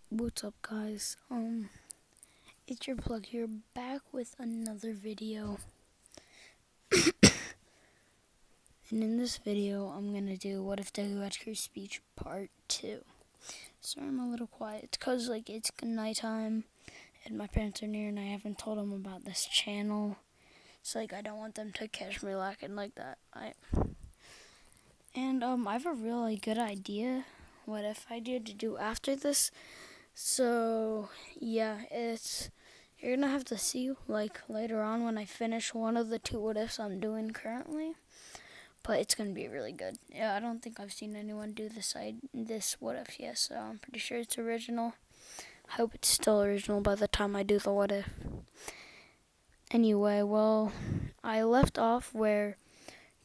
What's up, guys? It's your plug here, back with another video. And in this video, I'm gonna do What If Deku Had Her Speech Part 2. Sorry I'm a little quiet. It's cause it's nighttime and my parents are near and I haven't told them about this channel. It's I don't want them to catch me lacking like that. I have a really good idea what if idea to do after this. So yeah, you're gonna have to see later on when I finish one of the two what ifs I'm doing currently. But it's gonna be really good. Yeah, I don't think I've seen anyone do this what if yet, so I'm pretty sure it's original. I hope it's still original by the time I do the what if. Anyway, well, I left off where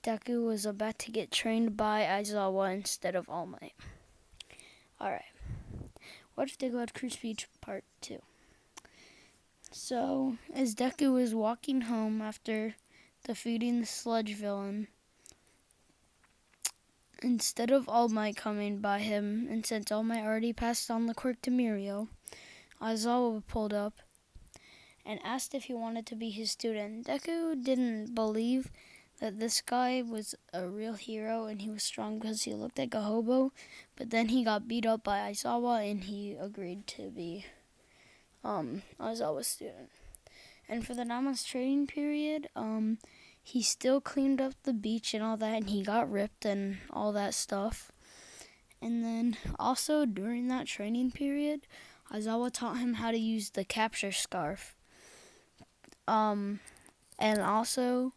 Deku was about to get trained by Aizawa instead of All Might. Alright. What if Deku had Crew Speech Part 2? So, as Deku was walking home after defeating the sludge villain, instead of All Might coming by him, and since All Might already passed on the quirk to Mirio, Aizawa pulled up and asked if he wanted to be his student. Deku didn't believe that this guy was a real hero and he was strong because he looked like a hobo, but then he got beat up by Aizawa and he agreed to be Aizawa's student. And for the 9 months training period, he still cleaned up the beach and all that, and he got ripped and all that stuff. And then also during that training period, Aizawa taught him how to use the capture scarf. And also,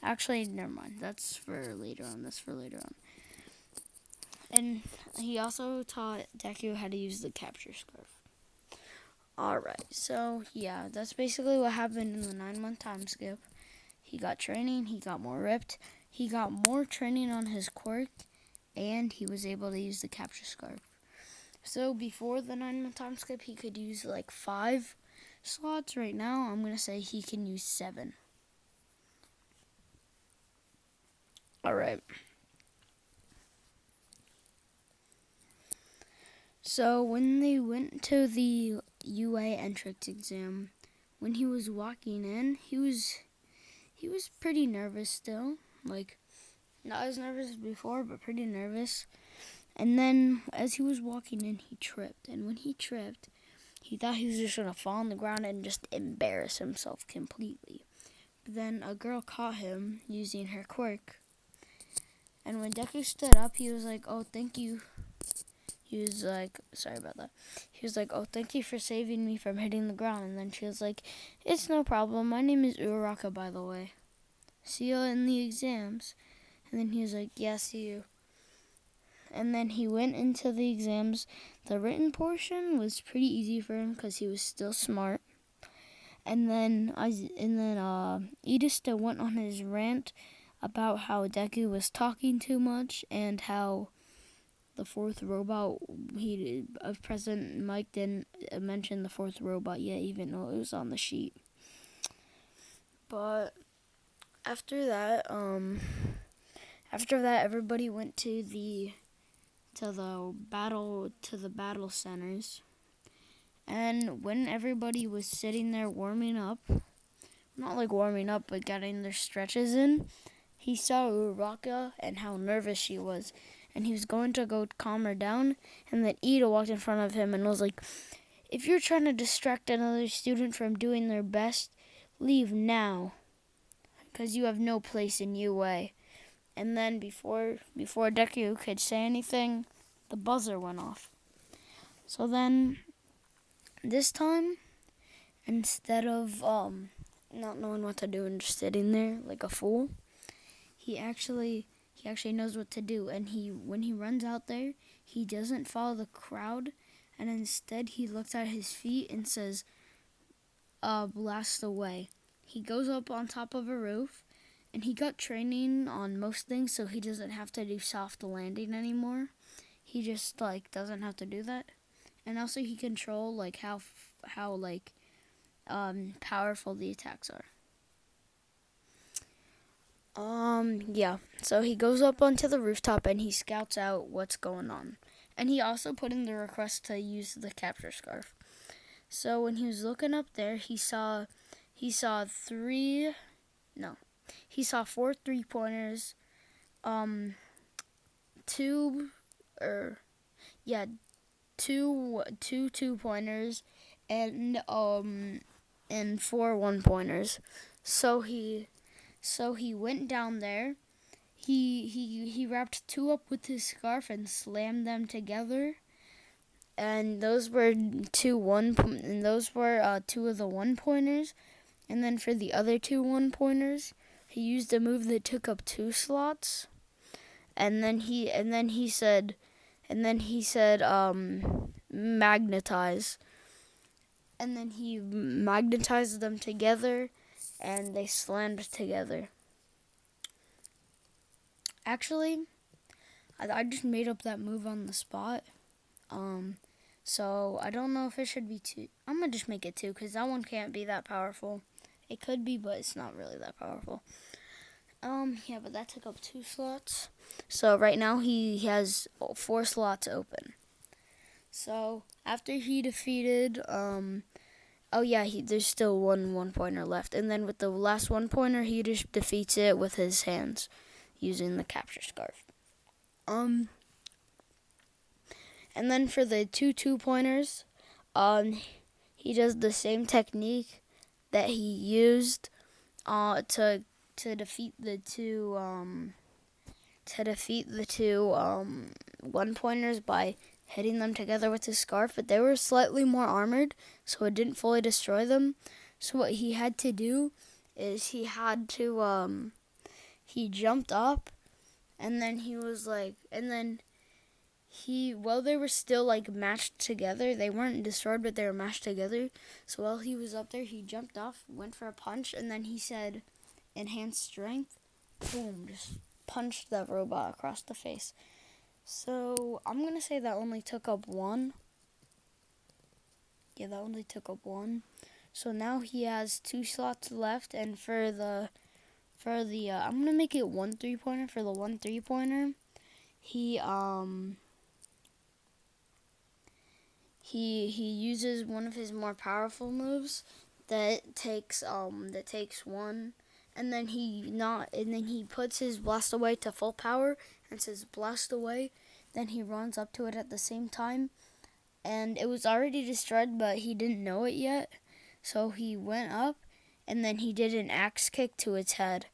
actually, never mind. That's for later on. And he also taught Deku how to use the capture scarf. Alright, so yeah, that's basically what happened in the 9 month time skip. He got training, he got more ripped, he got more training on his quirk, and he was able to use the capture scarf. So before the 9 month time skip, he could use 5 slots. Right now, I'm going to say he can use 7. Alright. So when they went to the UA entrance exam, when he was walking in, he was pretty nervous still. Not as nervous as before, but pretty nervous. And then as he was walking in, he tripped. And when he tripped, he thought he was just going to fall on the ground and just embarrass himself completely. But then a girl caught him using her quirk. And when Deku stood up, he was like, "Oh, thank you." He was like, sorry about that. He was like, "Oh, thank you for saving me from hitting the ground." And then she was like, "It's no problem. My name is Uraraka, by the way. See you in the exams." And then he was like, "Yeah, see you." And then he went into the exams. The written portion was pretty easy for him because he was still smart. And then Idista went on his rant about how Deku was talking too much and how the fourth robot, President Mike didn't mention the fourth robot yet, even though it was on the sheet. But after that, everybody went to the battle centers. And when everybody was sitting there warming up, not warming up, but getting their stretches in, he saw Uraka and how nervous she was. And he was going to go calm her down. And then Ida walked in front of him and was like, "If you're trying to distract another student from doing their best, leave now, because you have no place in UA." And then before Deku could say anything, the buzzer went off. So then, this time, instead of not knowing what to do and just sitting there like a fool, he actually knows what to do. And when he runs out there, he doesn't follow the crowd, and instead he looks at his feet and says, "Blast away." He goes up on top of a roof, and he got training on most things, so he doesn't have to do soft landing anymore. He just doesn't have to do that. And also he control how powerful the attacks are. Yeah. So he goes up onto the rooftop and he scouts out what's going on. And he also put in the request to use the capture scarf. So when he was looking up there, he saw three, no, he saw 4 3-pointers, two, or yeah, two 2-pointers, and 4 1-pointers. So he went down there. He wrapped 2 up with his scarf and slammed them together. And those were 2 of the 1-pointers. And then for the other 2 1-pointers, he used a move that took up 2 slots. And then he said magnetize. And then he magnetized them together, and they slammed together. Actually, I just made up that move on the spot. So I don't know if it should be 2. I'm gonna just make it 2 because that one can't be that powerful. It could be, but it's not really that powerful. Yeah, but that took up 2 slots. So right now he has 4 slots open. So after he defeated, there's still 1-pointer left. And then with the last 1-pointer, he just defeats it with his hands using the capture scarf. And then for the 2-pointers, he does the same technique that he used to defeat the two 1-pointers by hitting them together with his scarf, but they were slightly more armored, so it didn't fully destroy them. So what he had to do is he jumped up, and then while they were still matched together, they weren't destroyed, but they were mashed together. So while he was up there, he jumped off, went for a punch, and then he said, enhanced strength, boom, just punched that robot across the face. So I'm gonna say that only took up 1. Yeah, that only took up 1. So now he has 2 slots left, and for the I'm gonna make it 1 3-pointer. For the 1 3-pointer, he uses one of his more powerful moves that takes 1, and then he puts his blast away to full power and says blast away. Then he runs up to it at the same time, and it was already destroyed, but he didn't know it yet. So he went up, and then he did an axe kick to its head.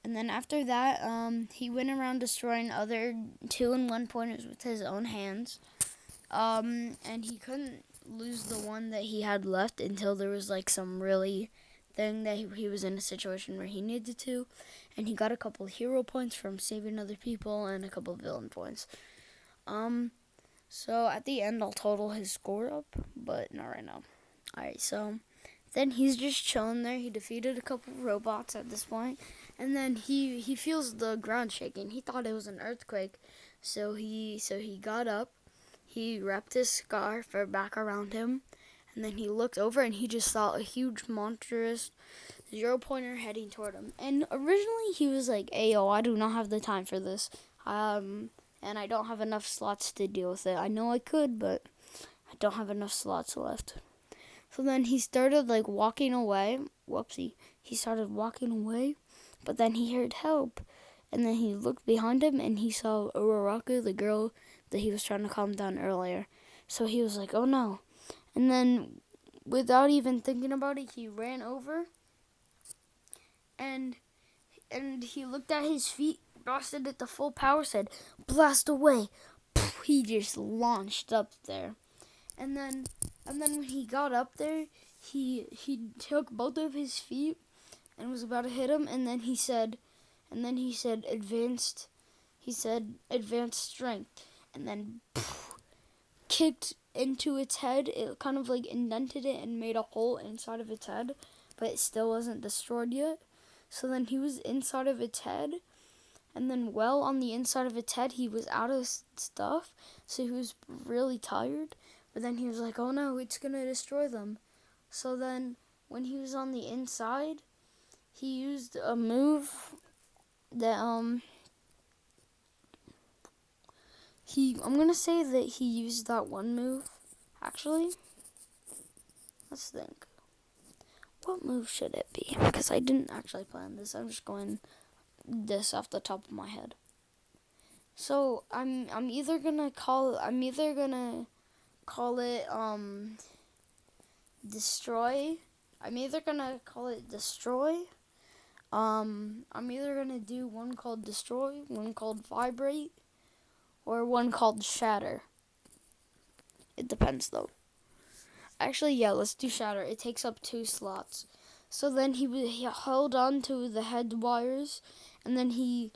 And then after that, he went around destroying other 2 and 1-pointers with his own hands. And he couldn't lose the one that he had left until there was some really thing that he was in a situation where he needed to. And he got a couple hero points from saving other people and a couple villain points. So at the end, I'll total his score up, but not right now. Alright, so then he's just chilling there. He defeated a couple robots at this point, and then he feels the ground shaking. He thought it was an earthquake, so he got up. He wrapped his scarf back around him, and then he looked over and he just saw a huge monstrous 0-pointer heading toward him. And originally he was like, "Ayo, I do not have the time for this. And I don't have enough slots to deal with it. I know I could, but I don't have enough slots left." So then he started walking away. Whoopsie. He started walking away, but then he heard help. And then he looked behind him and he saw Uraraku, the girl that he was trying to calm down earlier. So he was like, "Oh no." And then without even thinking about it, he ran over and he looked at his feet, blasted it to full power, said, "Blast away." He just launched up there. And then when he got up there, he took both of his feet and was about to hit him, and then he said advanced strength, and then kicked into its head. It kind of indented it and made a hole inside of its head, but it still wasn't destroyed yet. So then he was inside of its head, and then on the inside of its head, he was out of stuff, so he was really tired. But then he was like, "Oh no, it's gonna destroy them." So then when he was on the inside, he used a move that I'm gonna say that he used that one move. Actually, let's think. What move should it be? Because I didn't actually plan this. I'm just going this off the top of my head. So I'm either gonna call it destroy. I'm either gonna call it destroy. I'm either gonna do one called destroy, one called vibrate, or one called shatter. It depends though. Actually, yeah, let's do shatter. It takes up 2 slots. So then he held on to the head wires, and then he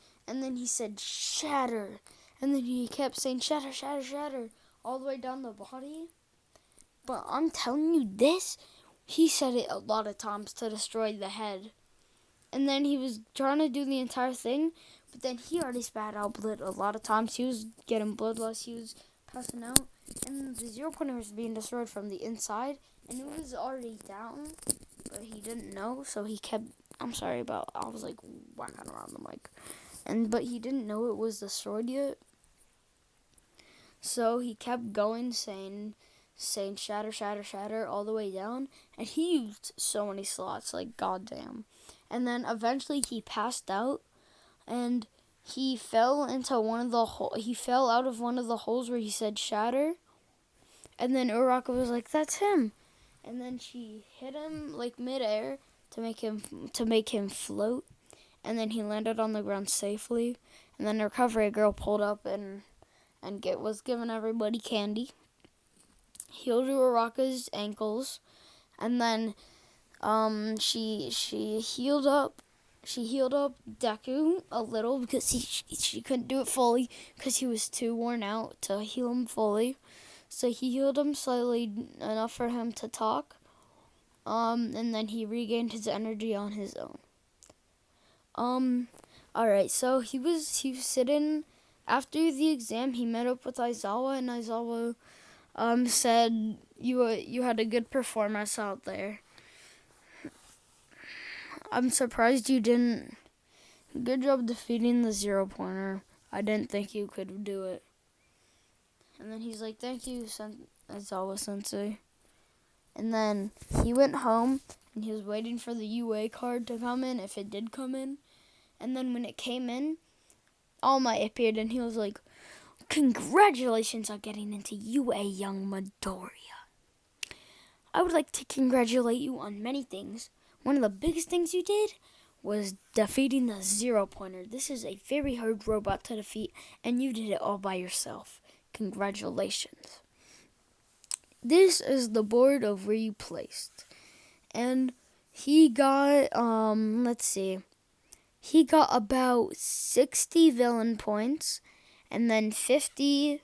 said shatter, and then he kept saying shatter, shatter, shatter, all the way down the body. But I'm telling you this, he said it a lot of times to destroy the head. And then he was trying to do the entire thing, but then he already spat out blood a lot of times. He was getting bloodless, he was passing out, and the 0-pointer was being destroyed from the inside, and it was already down, but he didn't know, so he kept, I was like whacking around the mic, but he didn't know it was destroyed yet, so he kept going, saying shatter, shatter, shatter, all the way down, and he used so many slots, like goddamn. And then eventually he passed out, and he fell into he fell out of one of the holes where he said shatter. And then Uraka was like, "That's him." And then she hit him like midair to make him float. And then he landed on the ground safely. And then the recovery girl pulled up and was giving everybody candy. Healed Uraka's ankles, and then she healed up Deku a little because she couldn't do it fully because he was too worn out to heal him fully. So he healed him slightly enough for him to talk. And then he regained his energy on his own. Alright, so he was sitting after the exam. He met up with Aizawa, and Aizawa said you had a good performance out there. I'm surprised you didn't. Good job defeating the 0-pointer. I didn't think you could do it. And then he's like, "Thank you, Aizawa Sensei." And then he went home, and he was waiting for the UA card to come in, if it did come in. And then when it came in, All Might appeared, and he was like, "Congratulations on getting into UA, young Midoriya. I would like to congratulate you on many things. One of the biggest things you did was defeating the 0-pointer. This is a very hard robot to defeat, and you did it all by yourself. Congratulations. This is the board of where you placed." And he got, he got about 60 villain points, and then 50,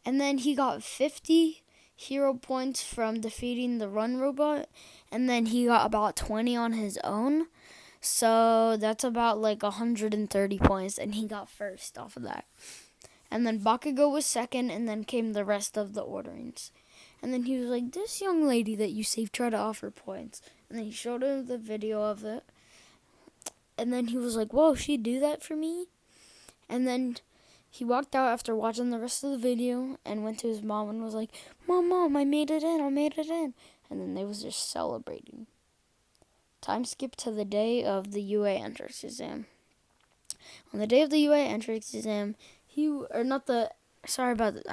and then he got 50 hero points from defeating the run robot, and then he got about 20 on his own, so that's about like 130 points, and he got first off of that. And then Bakugo was second, and then came the rest of the orderings. And then he was like, "This young lady that you saved tried to offer points." And then he showed him the video of it, and then he was like, "Whoa, she'd do that for me?" And then he walked out after watching the rest of the video and went to his mom and was like, Mom, I made it in. And then they was just celebrating. Time skip to the day of the UA entrance exam. On the day of the UA entrance exam, I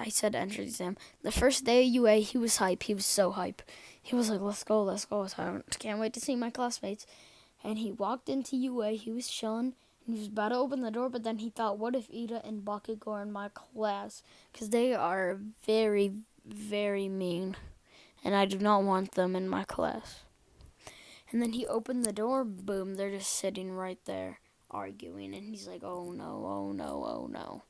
said entrance exam. The first day of UA, he was hype. He was so hype. He was like, let's go. I can't wait to see my classmates. And he walked into UA. He was chilling. He was about to open the door, but then he thought, what if Ida and Bakugo are in my class? Because they are very, very mean, and I do not want them in my class. And then he opened the door, boom, they're just sitting right there, arguing, and he's like, oh no.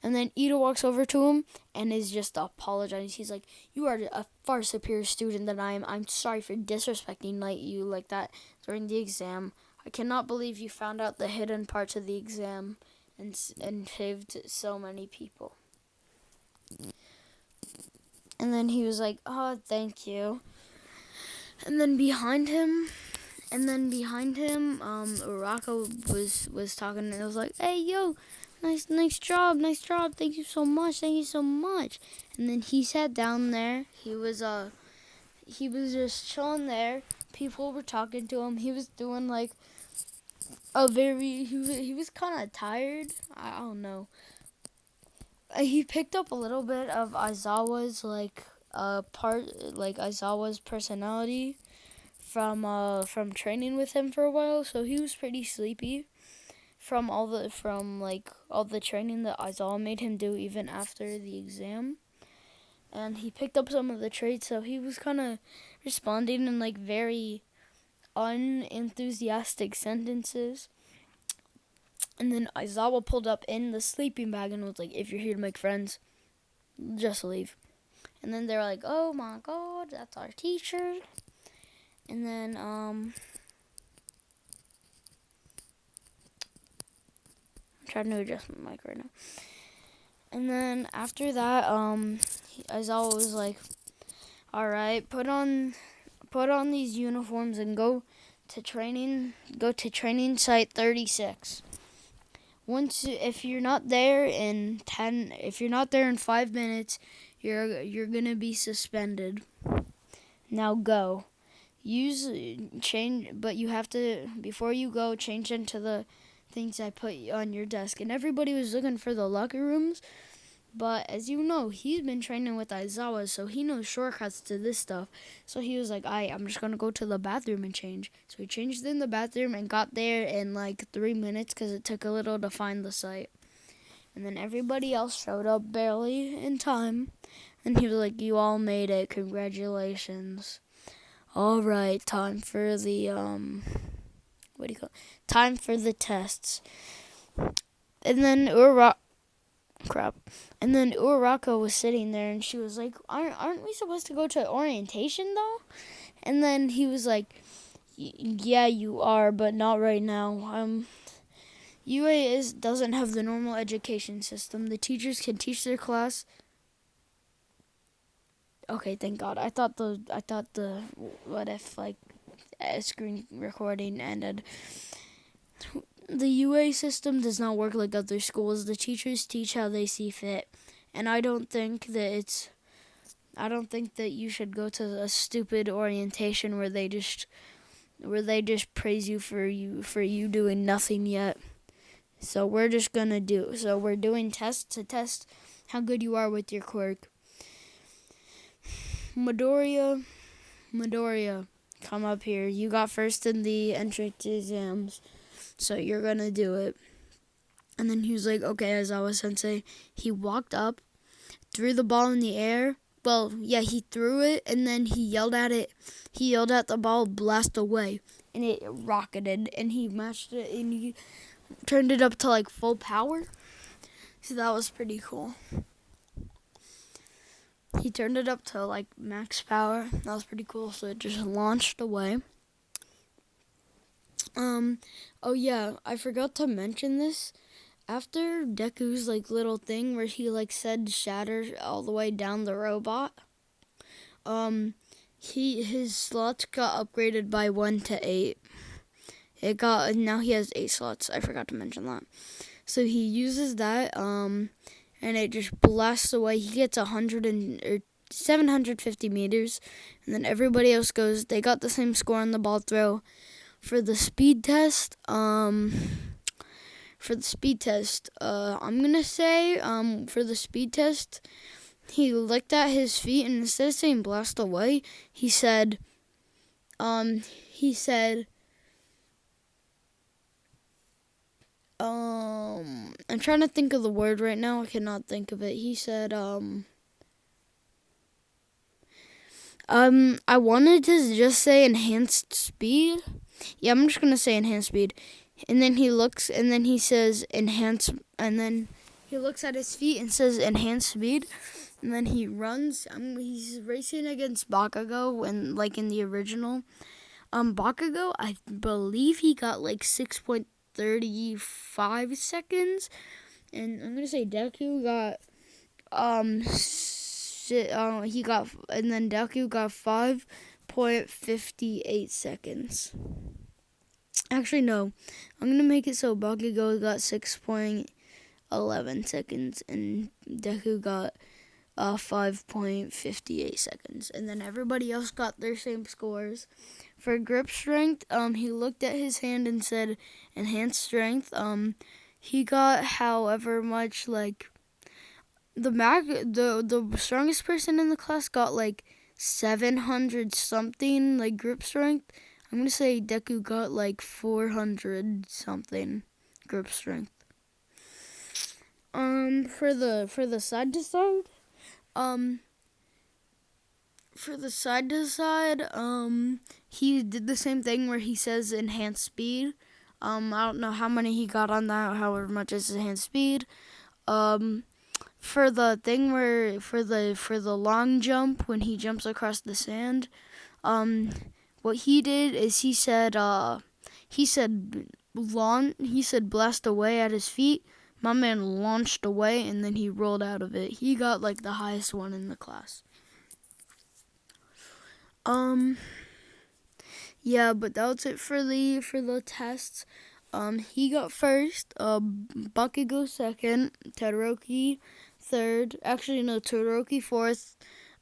And then Ida walks over to him and is just apologizing. He's like, you are a far superior student than I am. I'm sorry for disrespecting you like that during the exam. I cannot believe you found out the hidden parts of the exam and saved so many people. And then he was like, oh, thank you. And then behind him, Uraka was talking, and it was like, hey, yo, nice job, thank you so much, And then he sat down there. He was just chilling there. People were talking to him. He was doing like he was kind of tired. I don't know. He picked up a little bit of Aizawa's Aizawa's personality from training with him for a while, so he was pretty sleepy from all the training that Aizawa made him do even after the exam. And he picked up some of the traits, so he was kind of responding in like very unenthusiastic sentences. And then Aizawa pulled up in the sleeping bag and was like, "If you're here to make friends, just leave." And then they were like, "Oh my god, that's our teacher." And then I'm trying to adjust my mic right now. And then after that, Aizawa was like, "All right, put on these uniforms and go to training site 36. If you're not there in 5 minutes, you're going to be suspended. Now go. But you have to, before you go, change into the things I put on your desk." And everybody was looking for the locker rooms. But as you know, he's been training with Aizawa, so he knows shortcuts to this stuff. So he was like, I'm just going to go to the bathroom and change. So he changed in the bathroom and got there in like 3 minutes because it took a little to find the site. And then everybody else showed up barely in time. And he was like, "You all made it. Congratulations. All right, time for the, time for the tests." And then And then Uraraka was sitting there, and she was like, "Aren't we supposed to go to orientation, though?" And then he was like, "Yeah, you are, but not right now. UA doesn't have the normal education system. The teachers can teach their class." Okay, thank God. I thought the what if screen recording ended. The UA system does not work like other schools. The teachers teach how they see fit, and I don't think that you should go to a stupid orientation where they just praise you for you doing nothing yet. So we're doing tests to test how good you are with your quirk. Midoriya, come up here. You got first in the entrance exams, so you're gonna do it. And then he was like, "Okay, Aizawa Sensei." He walked up, threw the ball in the air. Well, yeah, he threw it, and then he yelled at it. He yelled at the ball, "Blast away," and it rocketed, and he matched it, and he turned it up to like full power. So that was pretty cool. He turned it up to like max power. That was pretty cool. So it just launched away. Oh yeah, I forgot to mention this. After Deku's like little thing where he like said shatter all the way down the robot, his slots got upgraded by 1 to 8. Now he has 8 slots. I forgot to mention that. So he uses that, and it just blasts away. He gets 750 meters, and then everybody else goes. They got the same score on the ball throw. For the speed test, I'm gonna say, for the speed test, he looked at his feet, and instead of saying blast away, he said, I'm trying to think of the word right now. I cannot think of it. He said, I wanted to just say enhanced speed. Yeah, I'm just gonna say enhanced speed. And then he looks, and then he says enhance, and then he looks at his feet and says enhanced speed. And then he runs. He's racing against Bakugo, and like in the original, Bakugo, I believe he got like 6.35 seconds, and I'm gonna say Deku got Deku got 5.58 seconds. Actually, no. I'm gonna make it so Bakugo got 6.58 11 seconds, and Deku got 5.58 seconds, and then everybody else got their same scores. For grip strength, he looked at his hand and said enhanced strength. He got however much, like, the strongest person in the class got like 700 something, like, grip strength. I'm gonna say Deku got like 400 something grip strength. For the side to side, he did the same thing where he says enhanced speed. I don't know how many he got on that, however much is enhanced speed. For the thing where for the long jump, when he jumps across the sand, what he did is he said blast away at his feet. My man launched away and then he rolled out of it. He got like the highest one in the class. Yeah, but that was it for the tests. He got first, Bakugo second, Todoroki third. Actually, no, Todoroki fourth,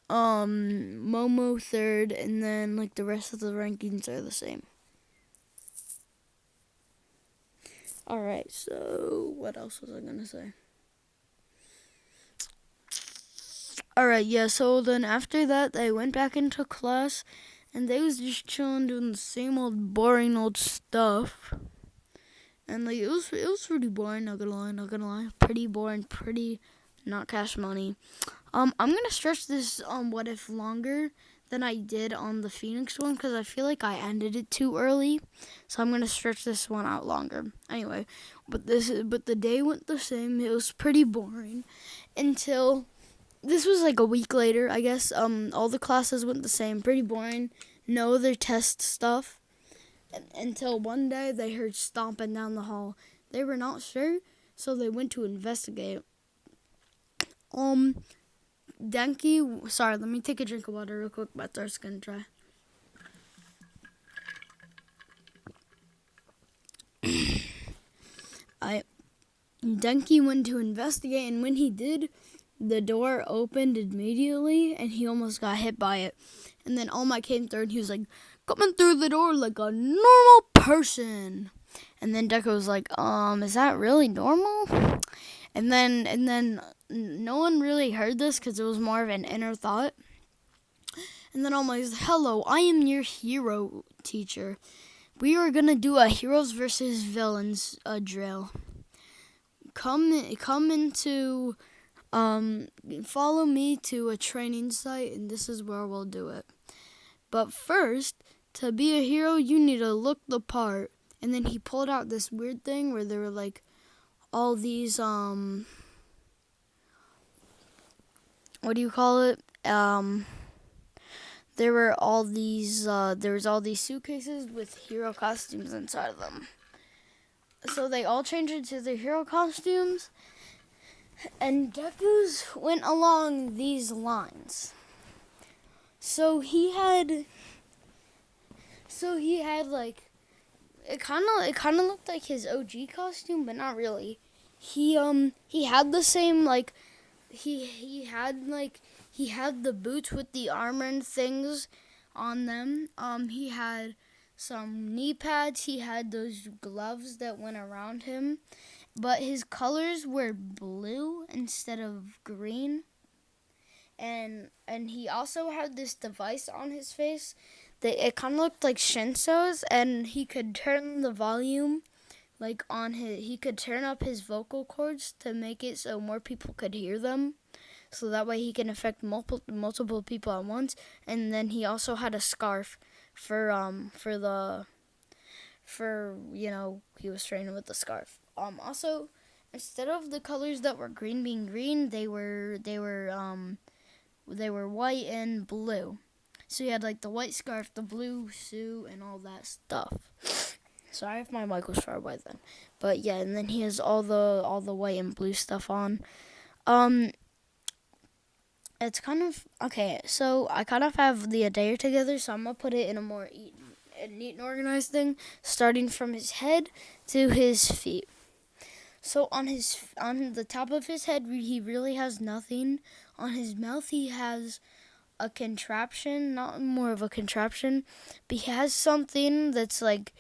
Momo third, and then like the rest of the rankings are the same. Alright, so what else was I gonna say? Alright, yeah, so then after that, they went back into class, and they was just chilling, doing the same old boring old stuff. And like it was pretty boring, not gonna lie. Pretty boring, pretty not cash money. I'm gonna stretch this what if longer than I did on the Phoenix one, because I feel like I ended it too early. So I'm gonna stretch this one out longer. Anyway, but the day went the same. It was pretty boring until this was like a week later, I guess. All the classes went the same, pretty boring. No other test stuff. Until one day they heard stomping down the hall. They were not sure, so they went to investigate. Denki, sorry, let me take a drink of water real quick. My throat's gonna dry. Denki went to investigate, and when he did, the door opened immediately, and he almost got hit by it. And then All Might came through, and he was like, coming through the door like a normal person. And then Deku was like, is that really normal? And then no one really heard this because it was more of an inner thought. And then All Might was, hello, I am your hero teacher. We are gonna do a heroes versus villains drill. Come into, follow me to a training site, and this is where we'll do it. But first, to be a hero, you need to look the part. And then he pulled out this weird thing where there were like all these, what do you call it? There was all these suitcases with hero costumes inside of them. So they all changed into their hero costumes, and Deku's went along these lines. So he had like it kind of looked like his OG costume, but not really. He had the same, like he had the boots with the armor and things on them. He had some knee pads. He had those gloves that went around him, but his colors were blue instead of green. And he also had this device on his face that it kind of looked like Shinso's, and he could turn the volume like on he could turn up his vocal cords to make it so more people could hear them. So that way he can affect multiple people at once. And then he also had a scarf he was training with the scarf. Also, instead of the colors that were green being green, they were white and blue. So he had like the white scarf, the blue suit, and all that stuff. Sorry if my mic was far away then. But yeah, and then he has all the white and blue stuff on. It's kind of okay, so I kind of have the attire together, so I'm gonna put it in a more neat and organized thing, starting from his head to his feet. So on the top of his head, he really has nothing. On his mouth, he has a contraption, not more of a contraption, but he has something that's like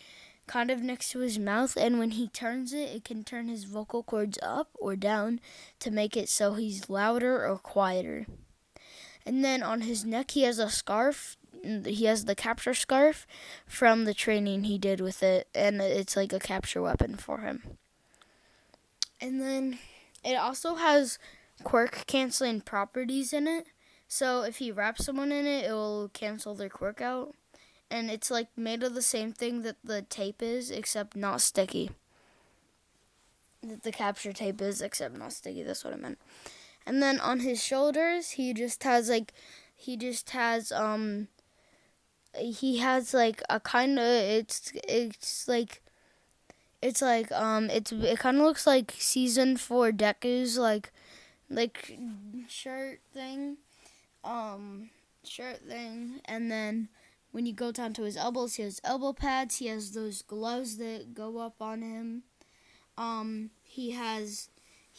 kind of next to his mouth, and when he turns it, it can turn his vocal cords up or down to make it so he's louder or quieter. And then on his neck, he has a scarf. He has the capture scarf from the training he did with it, and it's like a capture weapon for him. And then it also has quirk canceling properties in it. So if he wraps someone in it, it will cancel their quirk out. And it's like made of the same thing that the tape is, except not sticky. That the capture tape is, except not sticky. That's what I meant. And then on his shoulders, he has like a kind of it kind of looks like season 4 Deku's like shirt thing, and then when you go down to his elbows, he has elbow pads. He has those gloves that go up on him. He has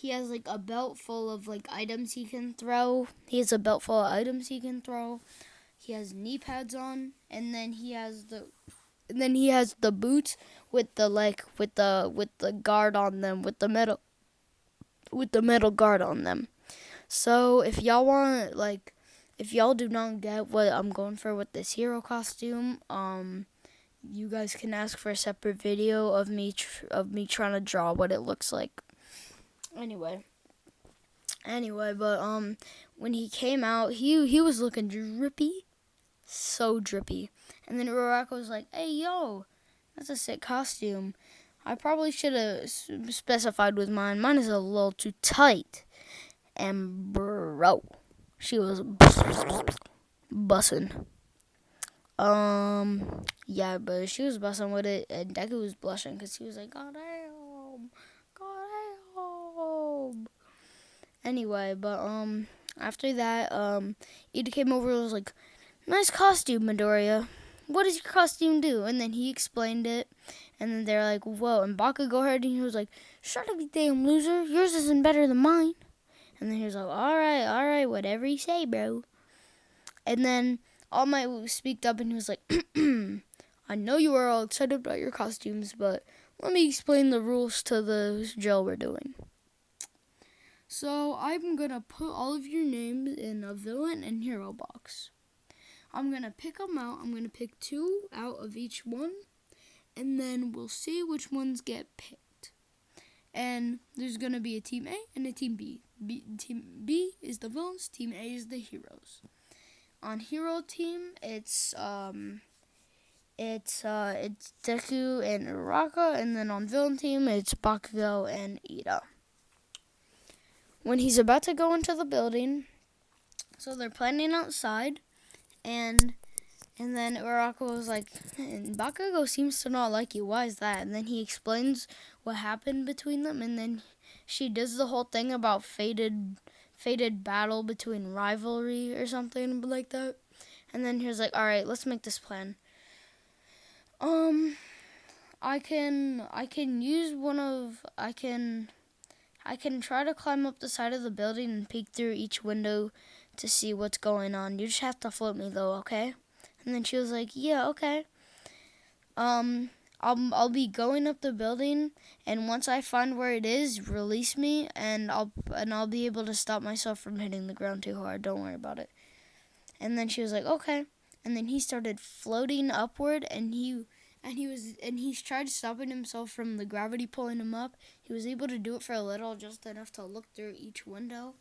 like a belt full of like items he can throw. He has a belt full of items he can throw. He has knee pads on, and then he has the boots with the guard on them, with the metal guard on them. So if y'all do not get what I'm going for with this hero costume, you guys can ask for a separate video of me trying to draw what it looks like. Anyway, but when he came out, he was looking drippy, so drippy. And then Uraraka was like, "Hey, yo, that's a sick costume. I probably should have specified with mine. Mine is a little too tight." And bro, she was bussin'. Yeah, but she was bussin' with it, and Deku was blushing because he was like, "God damn, God damn." Anyway, but after that, Ida came over and was like, "Nice costume, Midoriya. What does your costume do?" And then he explained it, and then they're like, "Whoa!" And Bakugo heard, and he was like, "Shut up, you damn loser! Yours isn't better than mine." And then he was like, all right, whatever you say, bro." And then All Might speaked up, and he was like, "I know you are all excited about your costumes, but let me explain the rules to the drill we're doing. So I'm going to put all of your names in a villain and hero box. I'm going to pick them out. I'm going to pick 2 out of each one, and then we'll see which ones get picked. And there's going to be a Team A and a Team B. Team B is the villains, Team A is the heroes. On hero team, it's Deku and Uraraka, and then on villain team, it's Bakugo and Ida. When he's about to go into the building, so they're planning outside, and then Uraraka was like, "Bakugo seems to not like you. Why is that?" And then he explains what happened between them, and then she does the whole thing about fated battle between rivalry or something like that. And then he was like, "All right, let's make this plan. I can try to climb up the side of the building and peek through each window to see what's going on. You just have to float me though, okay?" And then she was like, "Yeah, okay. I'll be going up the building, and once I find where it is, release me, and I'll be able to stop myself from hitting the ground too hard. Don't worry about it." And then she was like, "Okay." And then he started floating upward, and he tried stopping himself from the gravity pulling him up. He was able to do it for a little, just enough to look through each window.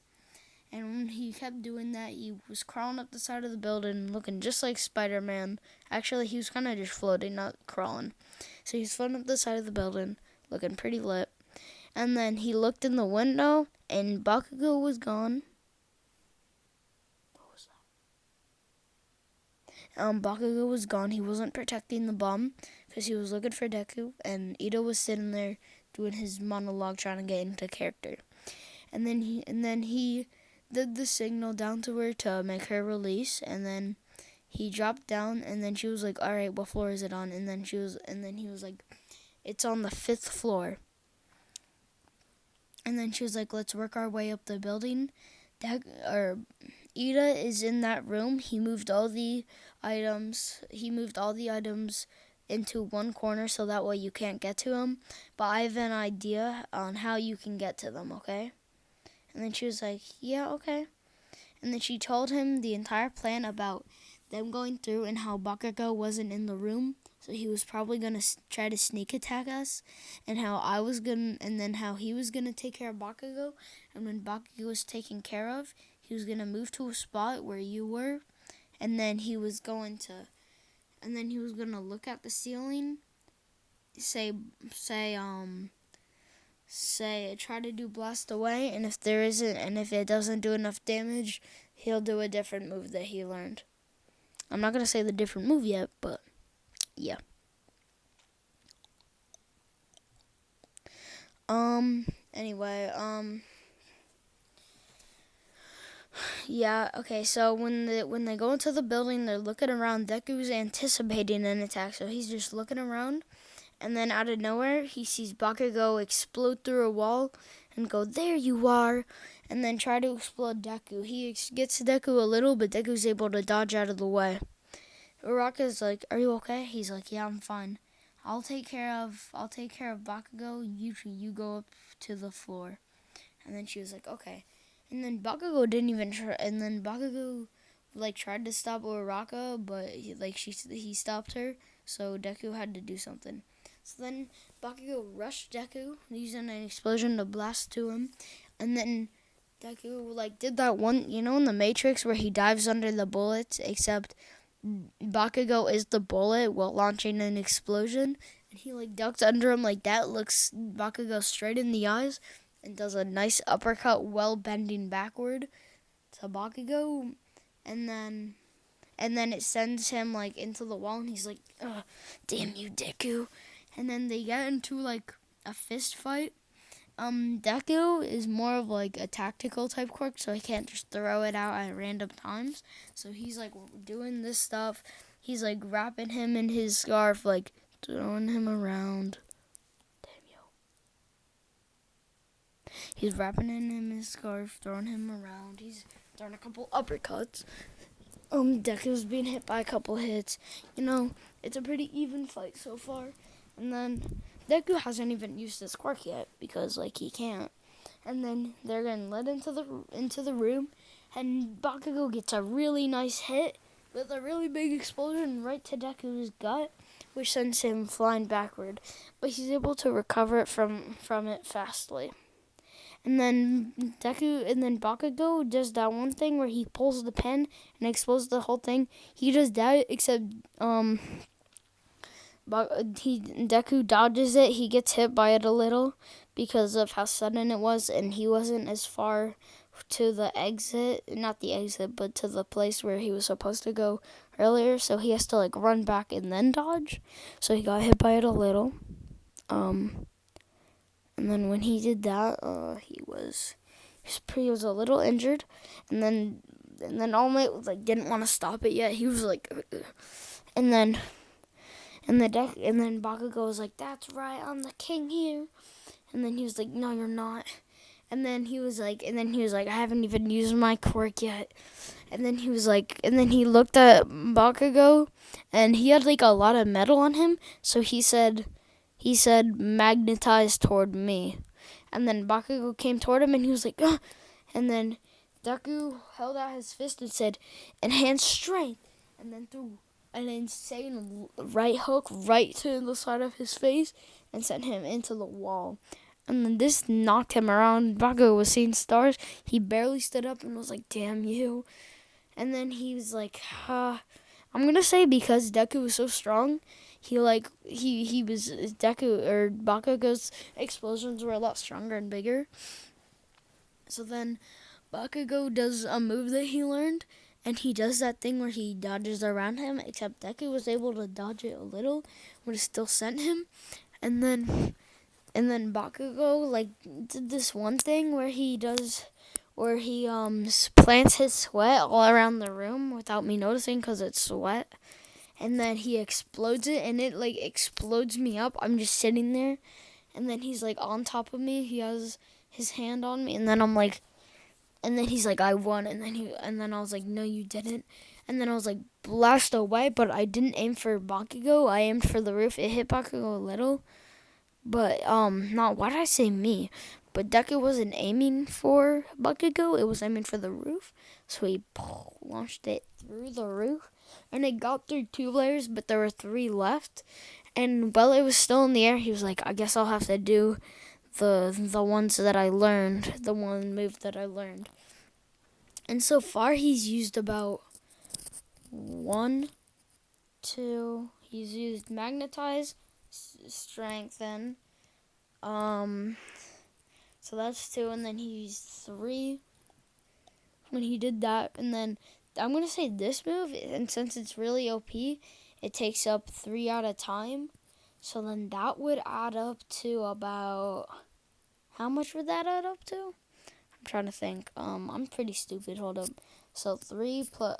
And when he kept doing that, he was crawling up the side of the building, looking just like Spider-Man. Actually, he was kind of just floating, not crawling. So he's floating up the side of the building, looking pretty lit. And then he looked in the window, and Bakugo was gone. What was that? Bakugo was gone. He wasn't protecting the bomb because he was looking for Deku, and Ito was sitting there doing his monologue, trying to get into character. And then he did the signal down to her to make her release, and then he dropped down, and then she was like, "All right, what floor is it on?" And then he was like, "It's on the 5th floor." And then she was like, let's work our way up the building. Or Ida is in that room. He moved all the items. Into one corner so that way you can't get to them. But I have an idea on how you can get to them, okay? And then she was like, yeah, okay. And then she told him the entire plan about them going through and how Bakugo wasn't in the room. So he was probably going to try to sneak attack us, and then how he was going to take care of Bakugo. And when Bakugo was taken care of, he was going to move to a spot where you were, and then he was going to look at the ceiling, say try to do blast away, and if it doesn't do enough damage, he'll do a different move that he learned. I'm not going to say the different move yet, but yeah. Anyway, yeah, okay, so when they go into the building, they're looking around. Deku's anticipating an attack, so he's just looking around, and then out of nowhere, he sees Bakugo explode through a wall and go, there you are, and then try to explode Deku. He gets Deku a little, but Deku's able to dodge out of the way. Uraraka's like, are you okay? He's like, yeah, I'm fine. I'll take care of Bakugo. You go up to the floor. And then she was like, okay. And then Bakugo didn't even try. And then Bakugo tried to stop Uraraka, but he stopped her. So Deku had to do something. So then Bakugo rushed Deku using an explosion to blast to him, and then Deku did that one, in the Matrix where he dives under the bullets, except Bakugo is the bullet while launching an explosion, and he ducks under him like that, looks Bakugo straight in the eyes, and does a nice uppercut while bending backward to Bakugo, and then it sends him into the wall, and he's like, ugh, damn you, Deku. And then they get into a fist fight. Deku is more of a tactical type quirk, so he can't just throw it out at random times. So he's doing this stuff. He's wrapping him in his scarf, throwing him around. Damn you. He's wrapping him in his scarf, throwing him around. He's throwing a couple uppercuts. Deku's being hit by a couple hits. It's a pretty even fight so far. And then Deku hasn't even used his quirk yet because he can't. And then they're getting led into the room, and Bakugo gets a really nice hit with a really big explosion right to Deku's gut, which sends him flying backward. But he's able to recover it from it fastly. And then Bakugo does that one thing where he pulls the pin and explodes the whole thing. He does that, except Deku dodges it. He gets hit by it a little because of how sudden it was, and he wasn't as far to the exit, not the exit, but to the place where he was supposed to go earlier, so he has to run back and then dodge. So he got hit by it a little. And then when he did that, he was a little injured, and then All Might didn't want to stop it yet. He was and then Bakugo was like, that's right, I'm the king here. And then he was like, no, you're not. And then he was like, I haven't even used my quirk yet. And then he looked at Bakugo, and he had a lot of metal on him. So he said, magnetize toward me. And then Bakugo came toward him, and he was like, ugh. And then Deku held out his fist and said, enhance strength. And then threw an insane right hook right to the side of his face and sent him into the wall. And then this knocked him around. Bakugo was seeing stars. He barely stood up and was like, damn you. And then he was like, I'm going to say because Deku was so strong, Bakugo's explosions were a lot stronger and bigger. So then Bakugo does a move that he learned, and he does that thing where he dodges around him, except Deku was able to dodge it a little, but it still sent him. And then Bakugo did this one thing where he plants his sweat all around the room without me noticing because it's sweat. And then he explodes it, and it explodes me up. I'm just sitting there, and then he's on top of me. He has his hand on me, and then I'm like, and then he's like, I won, and then I was like, no, you didn't, and then I was like, blast away, but I didn't aim for Bakugo. I aimed for the roof. It hit Bakugo a little, but not. Why did I say me? But Deku wasn't aiming for Bakugo. It was aiming for the roof, so he launched it through the roof, and it got through 2 layers, but there were 3 left. And while it was still in the air, he was like, I guess I'll have to do the ones that I learned, the one move that I learned. And so far, he's used about 1, 2. He's used magnetize, strengthen. So that's 2, and then he used 3 when he did that. And then I'm gonna say this move, and since it's really OP, it takes up 3 at a time. So then that would add up to about, how much would that add up to? I'm trying to think. I'm pretty stupid. Hold up. So 3 plus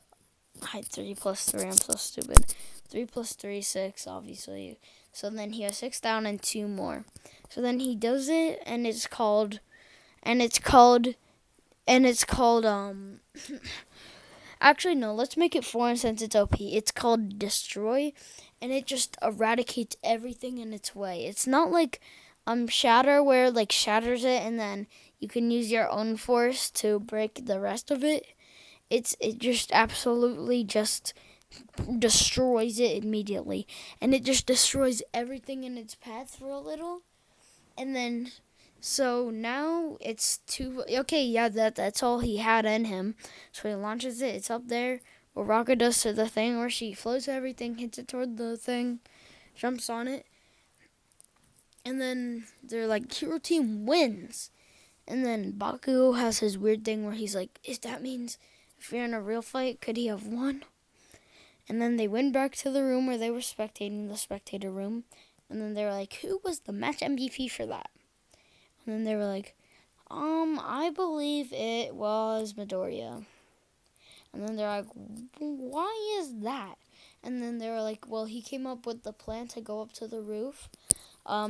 3, I'm so stupid. 3 plus 3, 6, obviously. So then he has 6 down and 2 more. So then he does it, and it's called actually, no, let's make it 4, and since it's OP, it's called Destroy, and it just eradicates everything in its way. It's not like Shatter, where like shatters it, and then you can use your own force to break the rest of it. It just absolutely just destroys it immediately, and it just destroys everything in its path for a little, and then so now it's 2. Okay, yeah, that's all he had in him. So he launches it. It's up there. Or Rocket does to the thing, where she floats everything, hits it toward the thing, jumps on it, and then they're like, Hero Team wins. And then Bakugo has his weird thing where he's like, if that means if you're in a real fight, could he have won? And then they went back to the room where they were spectating, the spectator room. And then they were like, who was the match MVP for that? And then they were like, I believe it was Midoriya. And then they're like, why is that? And then they were like, well, he came up with the plan to go up to the roof.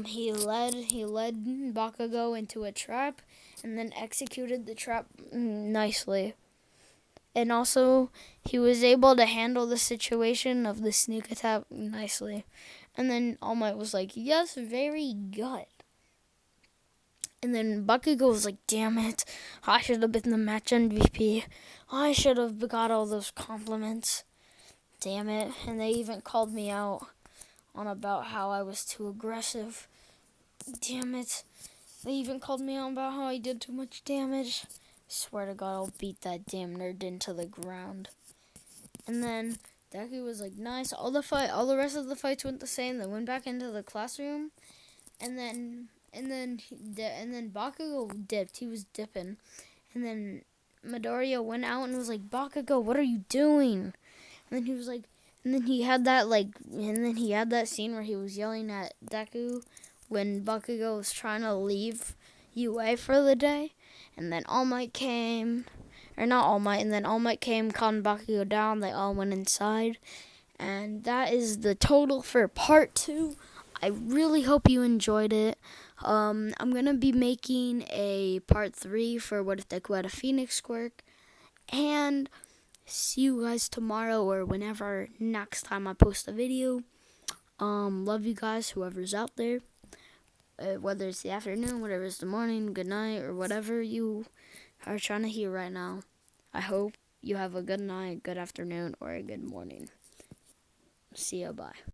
He led Bakugo into a trap, and then executed the trap nicely. And also, he was able to handle the situation of the sneak attack nicely. And then All Might was like, yes, very good. And then Bakugo was like, damn it, I should have been the match MVP. I should have got all those compliments. Damn it. And they even called me out on about how I was too aggressive. Damn it. They even called me out about how I did too much damage. I swear to God, I'll beat that damn nerd into the ground. And then Deku was like, nice. All the rest of the fights went the same. They went back into the classroom, and then Bakugo dipped. He was dipping, and then Midoriya went out and was like, Bakugo, what are you doing? And then he was like, and then he had that scene where he was yelling at Deku when Bakugo was trying to leave UA for the day, and then All Might came, or not All Might, and then All Might came, calmed Bakugo down. They all went inside, and that is the total for part 2. I really hope you enjoyed it. I'm gonna be making a part 3 for What If Deku Had a Phoenix Quirk, and see you guys tomorrow or whenever next time I post a video. Love you guys, whoever's out there. Whether it's the afternoon, whatever it's the morning, good night, or whatever you are trying to hear right now. I hope you have a good night, good afternoon, or a good morning. See ya, bye.